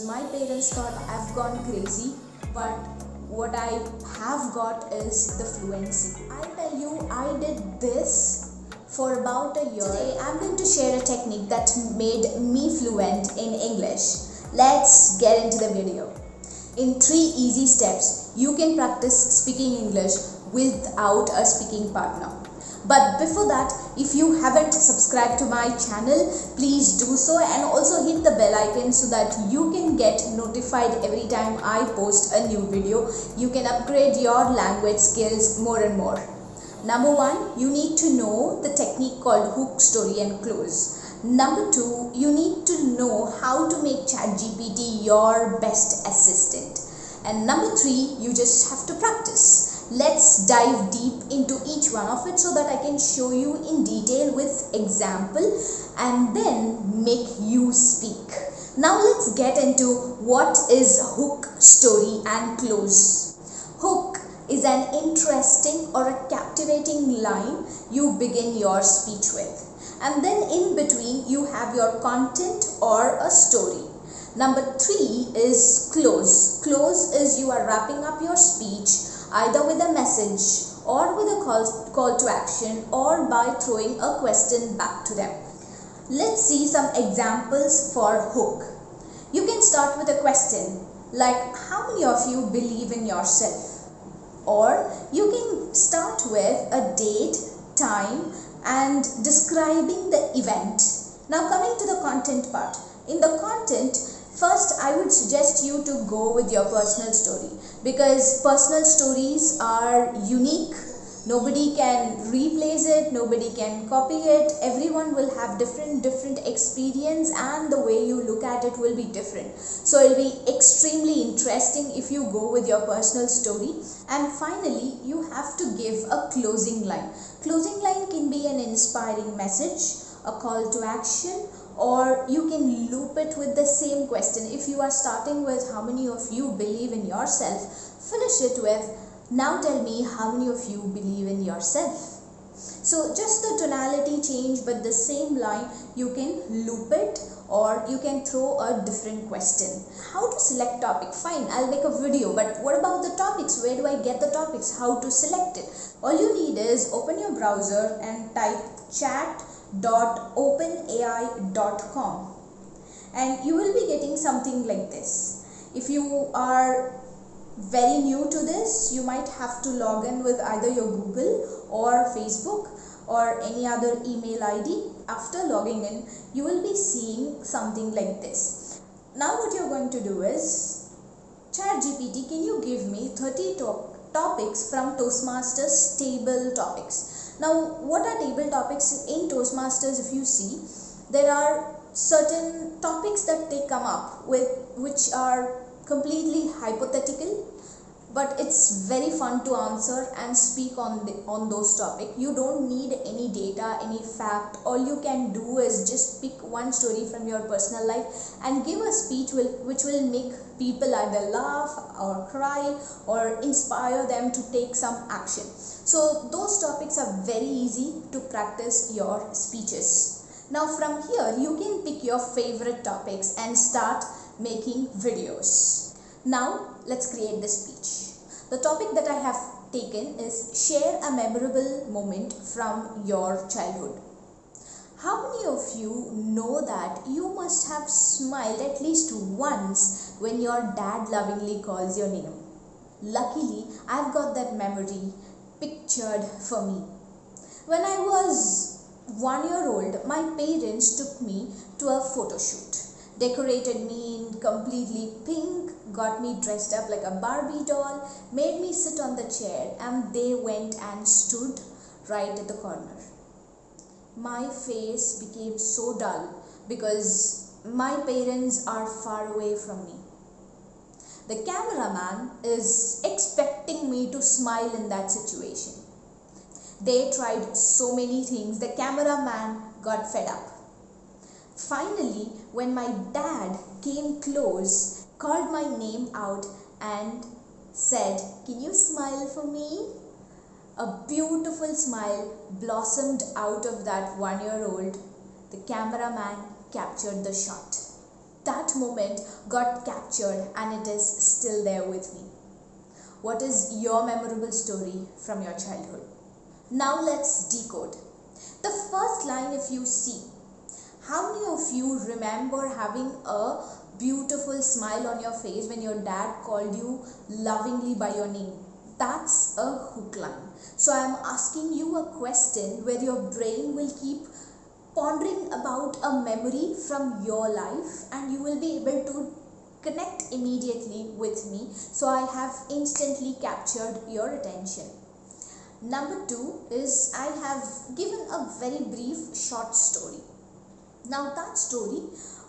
My parents thought I've gone crazy, but what I have got is the fluency. I tell you, I did this for about a year. Today, I'm going to share a technique that made me fluent in English. Let's get into the video. In 3 easy steps, you can practice speaking English without a speaking partner. But before that, if you haven't subscribed to my channel, please do so and also hit the bell icon so that you can get notified every time I post a new video. You can upgrade your language skills more and more. Number 1, you need to know the technique called hook, story and close. Number 2, you need to know how to make ChatGPT your best assistant. And number 3, you just have to practice. Let's dive deep into each one of it so that I can show you in detail with example and then make you speak. Now let's get into what is hook, story and close. Hook is an interesting or a captivating line you begin your speech with. And then in between you have your content or a story. Number 3 is close. Close is you are wrapping up your speech either with a message or with a call to action or by throwing a question back to them. Let's see some examples for hook. You can start with a question like, how many of you believe in yourself? Or you can start with a date, time and describing the event. Now coming to the content part. In the content, first, I would suggest you to go with your personal story because personal stories are unique. Nobody can replace it, nobody can copy it. Everyone will have different experience and the way you look at it will be different. So it will be extremely interesting if you go with your personal story. And finally, you have to give a closing line. Closing line can be an inspiring message, a call to action, or you can loop it with the same question. If you are starting with how many of you believe in yourself, finish it with now tell me how many of you believe in yourself. So just the tonality change but the same line, you can loop it or you can throw a different question. How to select topic? Fine, I'll make a video, but what about the topics? Where do I get the topics? How to select it? All you need is open your browser and type chat.openai.com and you will be getting something like this. If you are very new to this, you might have to log in with either your Google or Facebook or any other email ID. After logging in, you will be seeing something like this. Now what you're going to do is, ChatGPT, can you give me 30 topics from Toastmasters table topics? Now, what are table topics in Toastmasters? If you see, there are certain topics that they come up with which are completely hypothetical, but it's very fun to answer and speak on those topics. You don't need any data, any fact. All you can do is just pick one story from your personal life and give a speech which will make people either laugh or cry or inspire them to take some action. So those topics are very easy to practice your speeches. Now from here you can pick your favorite topics and start making videos. Now let's create the speech. The topic that I have taken is share a memorable moment from your childhood. How many of you know that you must have smiled at least once when your dad lovingly calls your name? Luckily, I've got that memory pictured for me. When I was 1 year old, my parents took me to a photo shoot. Decorated me in completely pink, got me dressed up like a Barbie doll, made me sit on the chair and they went and stood right at the corner. My face became so dull because my parents are far away from me. The cameraman is expecting me to smile in that situation. They tried so many things, the cameraman got fed up. Finally, when my dad came close, called my name out and said, "Can you smile for me?" A beautiful smile blossomed out of that 1 year old. The cameraman captured the shot. that moment got captured and it is still there with me. What is your memorable story from your childhood? Now let's decode. The first line, if you see, how many of you remember having a beautiful smile on your face when your dad called you lovingly by your name? That's a hook line. So I'm asking you a question where your brain will keep pondering about a memory from your life and you will be able to connect immediately with me. So I have instantly captured your attention. Number 2 is I have given a very brief short story. Now that story,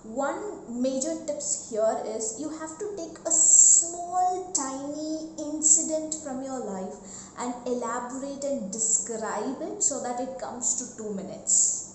one major tips here is you have to take a small tiny incident from your life and elaborate and describe it so that it comes to 2 minutes.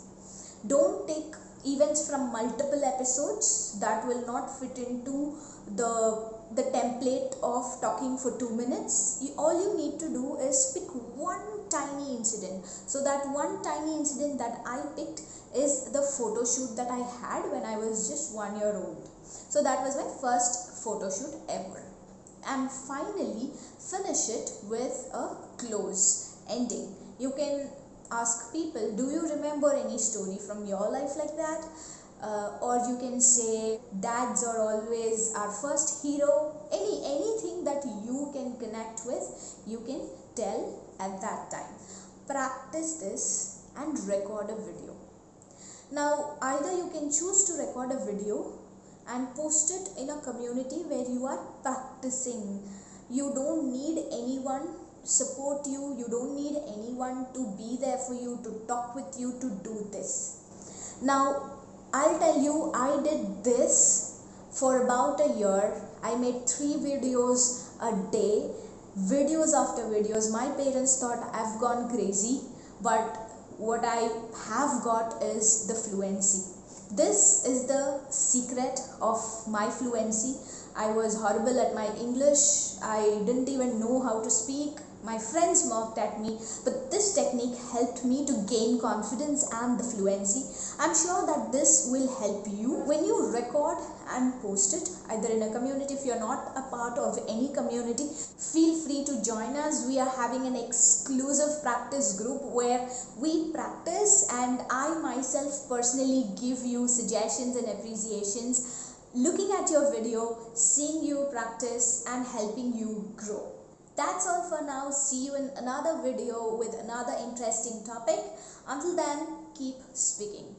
Don't take events from multiple episodes, that will not fit into the template of talking for 2 minutes. All you need to do is pick one tiny incident. So that one tiny incident that I picked is the photo shoot that I had when I was just 1 year old. So that was my first photo shoot ever. And finally finish it with a close ending. You can ask people, do you remember any story from your life like that? Or you can say dads are always our first hero. Anything that you can connect with, you can tell at that time. Practice this and record a video. Now either you can choose to record a video and post it in a community where you are practicing. You don't need anyone support you, you don't need anyone to be there for you, to talk with you, to do this. Now I'll tell you, I did this for about a year. I made 3 videos a day, videos after videos. My parents thought I've gone crazy, but what I have got is the fluency. This is the secret of my fluency. I was horrible at my English. I didn't even know how to speak. My friends mocked at me, but this technique helped me to gain confidence and the fluency. I'm sure that this will help you. When you record and post it, either in a community, if you're not a part of any community, feel free to join us. We are having an exclusive practice group where we practice and I myself personally give you suggestions and appreciations, looking at your video, seeing you practice and helping you grow. That's all for now. See you in another video with another interesting topic. Until then, keep speaking.